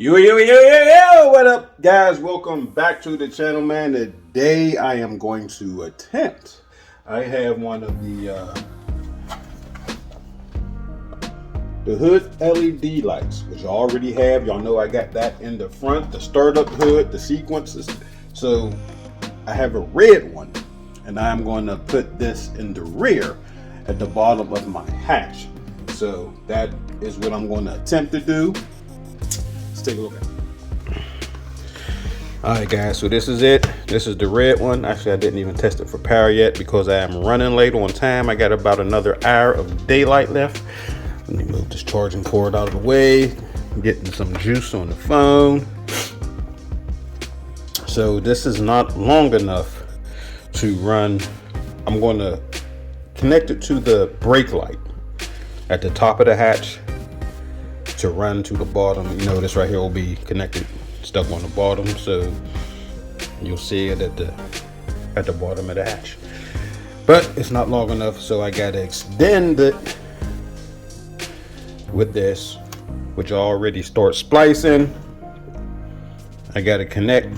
Yo, what up, guys? Welcome back to the channel, man. Today I am going to attempt. I have one of the hood LED lights, which I already have. Y'all know I got that in the front, the startup hood, the sequences. So I have a red one, and I'm going to put this in the rear at the bottom of my hatch. So that is what I'm going to attempt to do. Let's take a look at it. Alright guys, so this is it. This is the red one. Actually, I didn't even test it for power yet because I am running late on time. I got about another hour of daylight left. Let me move this charging cord out of the way. I'm getting some juice on the phone. So this is not long enough to run. I'm going to connect it to the brake light at the top of the hatch to run to the bottom. You know, this right here will be connected, stuck on the bottom, so you'll see it at the bottom of the hatch. But it's not long enough, so I gotta extend it with this, which I already start splicing. I gotta connect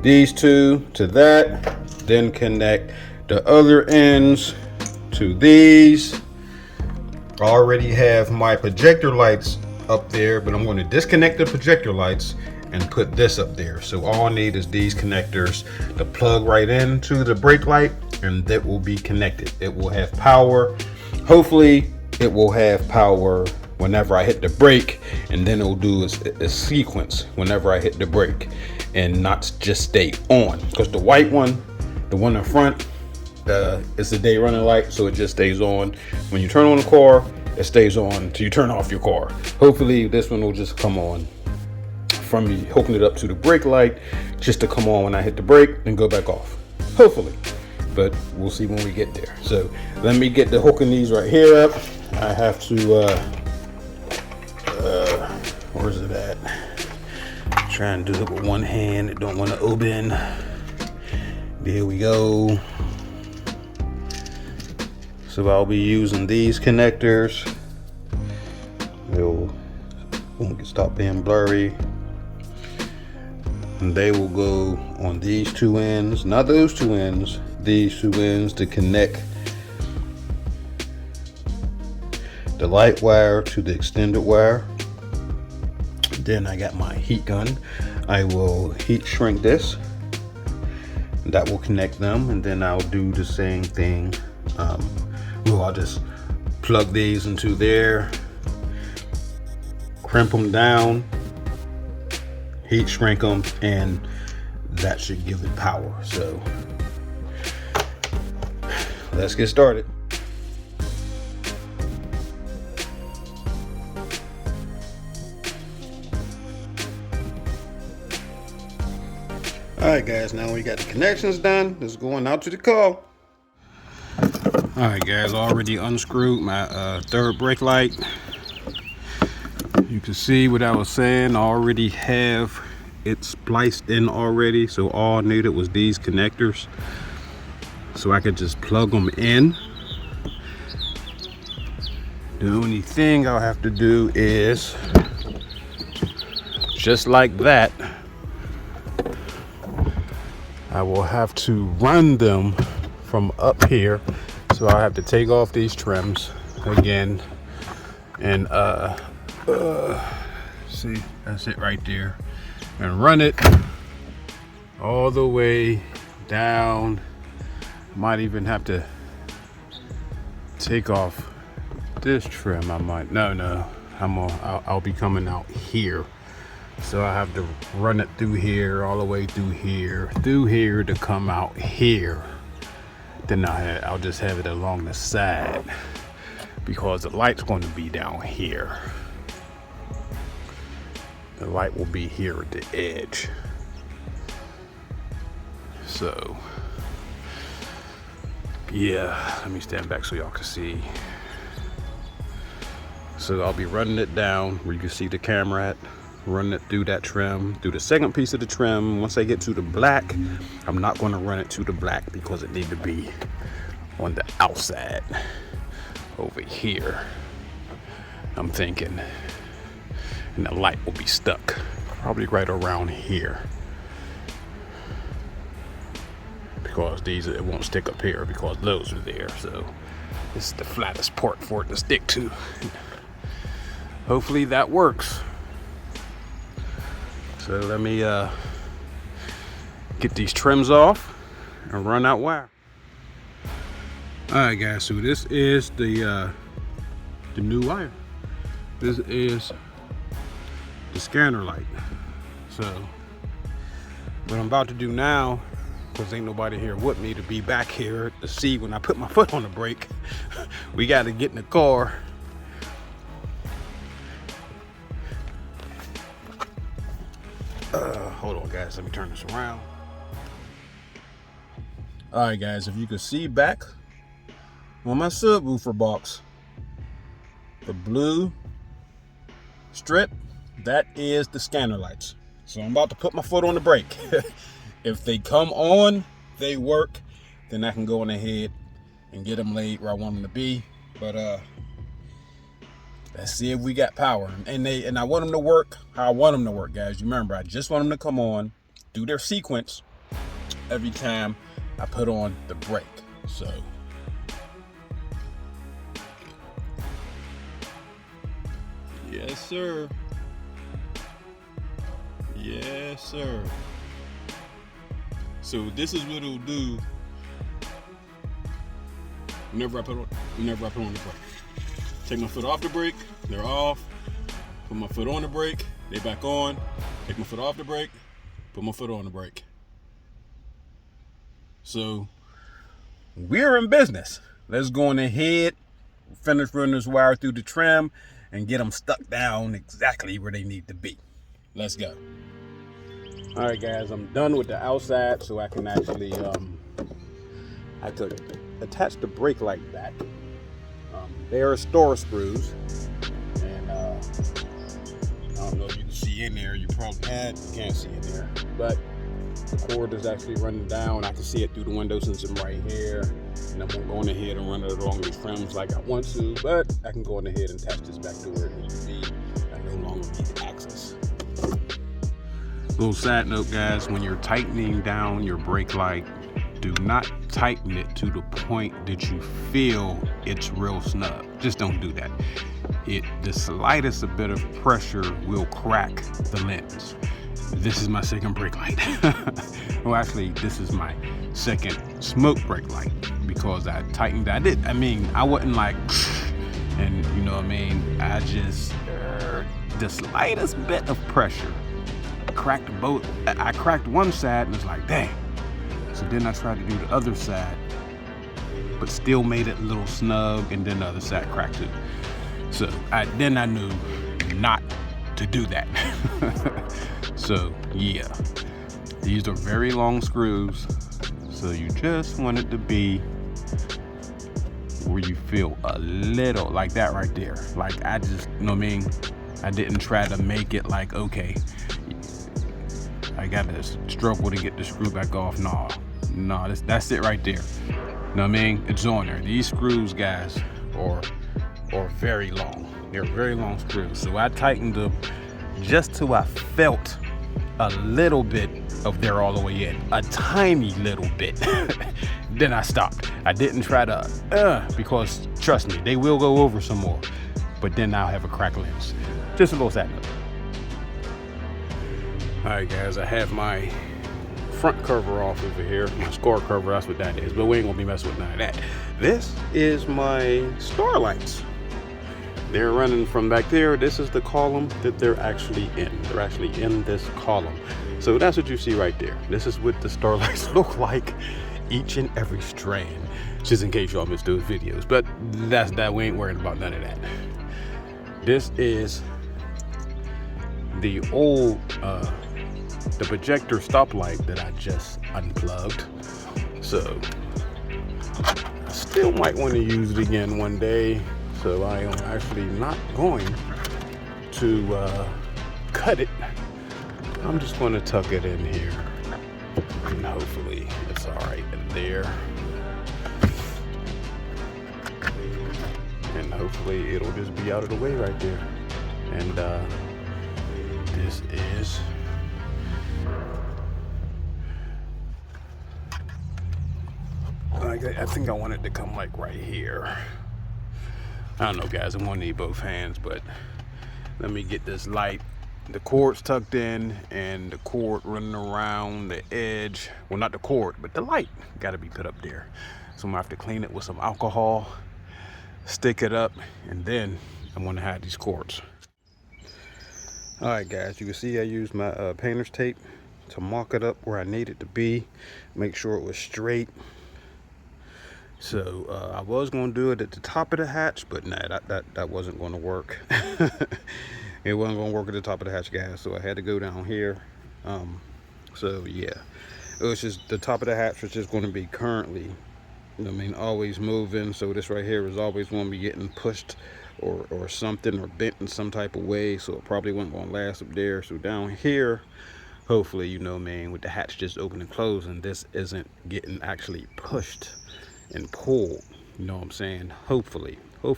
these two to that, then connect the other ends to these. I already have my projector lights up there, but I'm going to disconnect the projector lights and put this up there. So all I need is these connectors to plug right into the brake light, and that will be connected. It will have power. Hopefully it will have power whenever I hit the brake, and then it will do a sequence whenever I hit the brake and not just stay on. Because the white one, the one in front, it's a day running light, so it just stays on. When you turn on the car, it stays on until you turn off your car. Hopefully this one will just come on from me hooking it up to the brake light, just to come on when I hit the brake and go back off. Hopefully, but we'll see when we get there. So let me get the hooking these right here up. I have to where's it at? Try and do it with one hand. It don't want to open. There we go. So I'll be using these connectors. They'll won't stop being blurry. And they will go on these two ends, not those two ends, these two ends, to connect the light wire to the extended wire. Then I got my heat gun. I will heat shrink this. That will connect them, and then I'll do the same thing. I'll just plug these into there, crimp them down, heat shrink them, and that should give it power. So let's get started. All right guys, now we got the connections done. It's going out to the car. All right guys, already unscrewed my third brake light. You can see what I was saying. I already have it spliced in already, so all I needed was these connectors, so I could just plug them in. The only thing I'll have to do is, just like that, I will have to run them from up here. So I have to take off these trims again, and see, that's it right there, and run it all the way down. Might even have to take off this trim. I might, no, I'll be coming out here. So I have to run it through here, all the way through here to come out here. Then I'll just have it along the side because the light's going to be down here. The light will be here at the edge. So, yeah, let me stand back so y'all can see. So I'll be running it down where you can see the camera at. Run it through that trim, through the second piece of the trim. Once I get to the black, I'm not going to run it to the black because it needs to be on the outside over here, I'm thinking. And the light will be stuck probably right around here because it won't stick up here because those are there. So this is the flattest part for it to stick to. Hopefully that works. So let me get these trims off and run out wire. All right, guys. So this is the new wire. This is the scanner light. So what I'm about to do now, because ain't nobody here with me to be back here to see when I put my foot on the brake, we got to get in the car. Hold on, guys, let me turn this around. All right, guys, if you can see back on my subwoofer box, the blue strip, that is the scanner lights. So I'm about to put my foot on the brake. If they come on, they work, then I can go on ahead and get them laid where I want them to be. But let's see if we got power. And I want them to work how I want them to work, guys. You remember, I just want them to come on, do their sequence every time I put on the brake. So yes, sir. Yes, sir. So this is what it'll do whenever I put on the brake. Take my foot off the brake, they're off. Put my foot on the brake, they back on. Take my foot off the brake, put my foot on the brake. So we're in business. Let's go on ahead, finish running this wire through the trim and get them stuck down exactly where they need to be. Let's go. All right, guys, I'm done with the outside, so I can actually I could attach the brake light back. They are store screws, and I don't know if you can see in there. You probably can't see in there, but the cord is actually running down. I can see it through the window since I'm right here, and I'm going ahead and run it along these trims like I want to, but I can go on ahead and attach this back to where it needs to be. I no longer need access. Little side note, guys, when you're tightening down your brake light, do not tighten it to the point that you feel it's real snug. Just don't do that. The slightest bit of pressure will crack the lens. This is my second brake light. Well, actually, this is my second smoke brake light because I tightened. I wasn't like, and you know what I mean? I just, the slightest bit of pressure cracked both. I cracked one side and it's like, dang. So then I tried to do the other side, but still made it a little snug, and then the other side cracked it. So then I knew not to do that. So yeah, these are very long screws, so you just want it to be where you feel a little like that right there. Like I just, you know what I mean? I didn't try to make it like, okay, I gotta struggle to get the screw back off. No, that's it right there. You know what I mean? It's on there. These screws, guys, are very long. They're very long screws. So I tightened them just till I felt a little bit of there all the way in. A tiny little bit. Then I stopped. I didn't try to, because trust me, they will go over some more. But then I'll have a cracked lens. Just a little side note. All right, guys, I have my front cover off over here. My score cover, that's what that is. But we ain't gonna be messing with none of that. This is my starlights. They're running from back there. This is the column that they're actually in. They're actually in this column. So that's what you see right there. This is what the starlights look like, each and every strand. Just in case y'all missed those videos. But that's that. We ain't worried about none of that. This is the old the projector stoplight that I just unplugged. So I still might want to use it again one day. So I am actually not going to cut it. I'm just going to tuck it in here, and hopefully it's all right in there. And hopefully it'll just be out of the way right there. And this is I think I want it to come like right here. I don't know, guys. I'm gonna need both hands, but let me get this light. The cord's tucked in, and the cord running around the edge. Well, not the cord, but the light got to be put up there. So I'm gonna have to clean it with some alcohol, stick it up, and then I'm gonna have these cords. All right, guys. You can see I used my painter's tape to mark it up where I need it to be, make sure it was straight. So I was going to do it at the top of the hatch, but nah, that wasn't going to work. It wasn't going to work at the top of the hatch, guys. So I had to go down here. So yeah, it was just the top of the hatch was just going to be currently, you know what I mean, always moving. So this right here is always going to be getting pushed or something, or bent in some type of way. So it probably wasn't going to last up there. So down here, hopefully, you know what I mean, with the hatch just open and closing, this isn't getting actually pushed and pulled, you know what I'm saying? Hopefully. You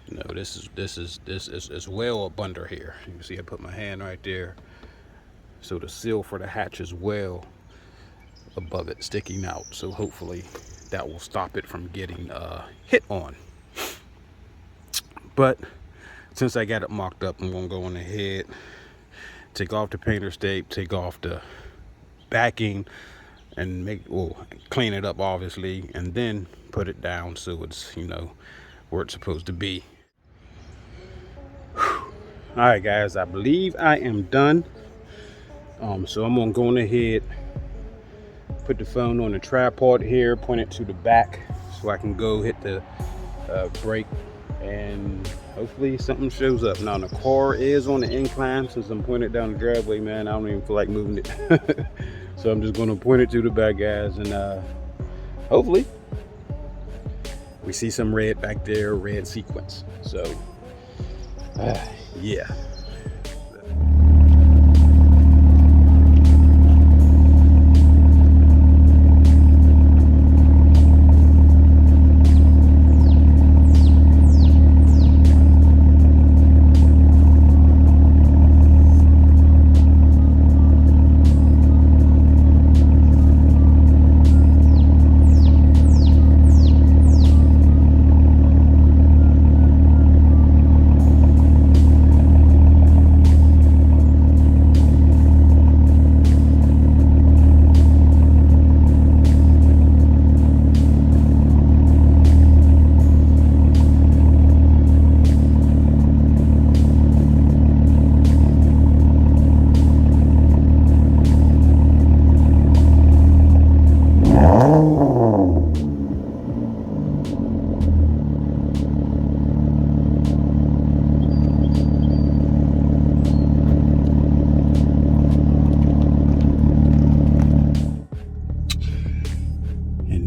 know, this is well up under here. You can see I put my hand right there. So the seal for the hatch is well above it, sticking out. So hopefully that will stop it from getting hit on. But since I got it mocked up, I'm gonna go on ahead, take off the painter's tape, take off the backing, and clean it up, obviously, and then put it down so it's, you know, where it's supposed to be. All right, guys, I believe I am done. So I'm gonna go on ahead, put the phone on the tripod here, point it to the back so I can go hit the brake, and hopefully something shows up. Now the car is on the incline. Since I'm pointing down the driveway, man, I don't even feel like moving it. So I'm just going to point it to the back, guys, and hopefully we see some red back there, red sequence. So yeah.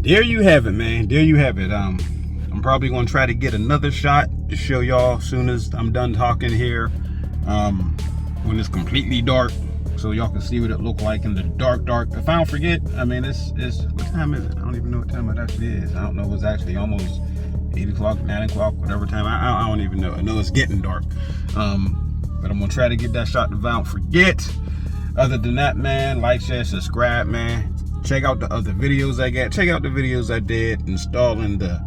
There you have it, man. There you have it. I'm probably gonna try to get another shot to show y'all as soon as I'm done talking here, when it's completely dark, so y'all can see what it looked like in the dark. If I don't forget, I mean, it's what time is it? I don't even know what time it actually is. I don't know if it's actually almost 8 o'clock, 9 o'clock, whatever time. I don't even know. I know it's getting dark. But I'm gonna try to get that shot if I don't forget. Other than that, man, like, share, subscribe, man. Check out the other videos I got. Check out the videos I did installing the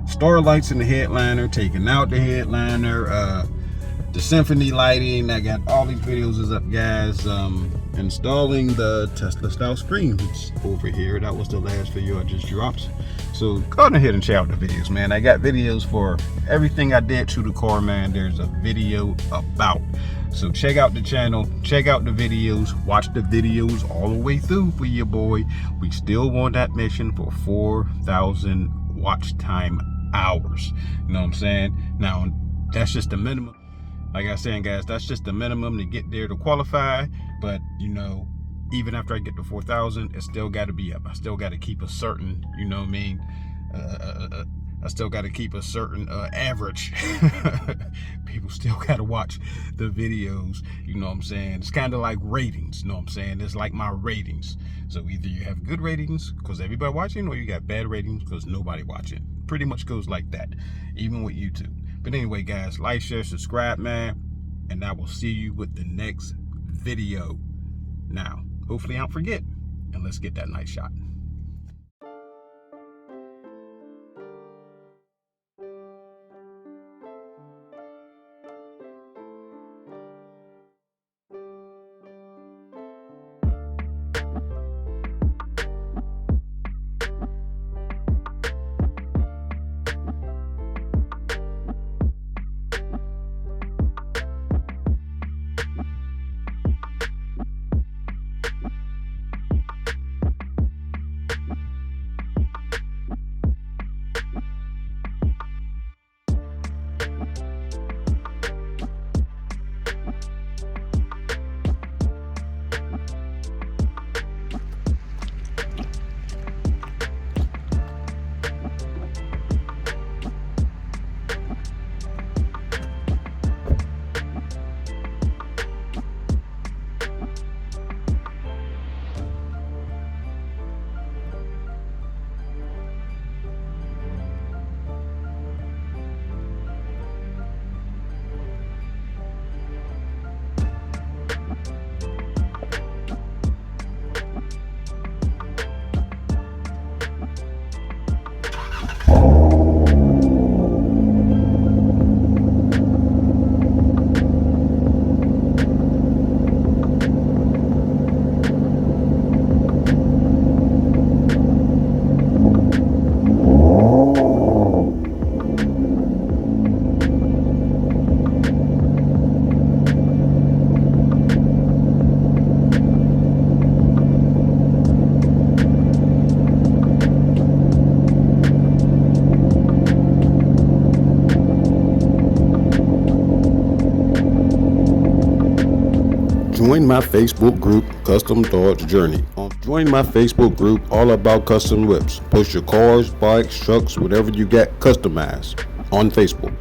starlights in the headliner, taking out the headliner, the symphony lighting. I got all these videos is up, guys. Installing the Tesla style screen, which over here, that was the last video I just dropped. So go ahead and check out the videos, man. I got videos for everything I did to the car, man. There's a video about. So check out the channel, check out the videos, watch the videos all the way through for your boy. We still want that mission for 4,000 watch time hours. You know what I'm saying? Now, that's just the minimum. Like I was saying, guys, that's just the minimum to get there to qualify. But, you know, even after I get to 4,000, it still got to be up. I still got to keep a certain, you know what I mean? I still got to keep a certain average. People still got to watch the videos, you know what I'm saying? It's kind of like ratings, you know what I'm saying? It's like my ratings. So either you have good ratings because everybody watching, or you got bad ratings because nobody watching. Pretty much goes like that, even with YouTube. But anyway, guys, like, share, subscribe, man. And I will see you with the next video. Now, hopefully I don't forget. And let's get that nice shot. Join my Facebook group, Custom Thoughts Journey. Join my Facebook group, all about custom whips. Post your cars, bikes, trucks, whatever you got customized on Facebook.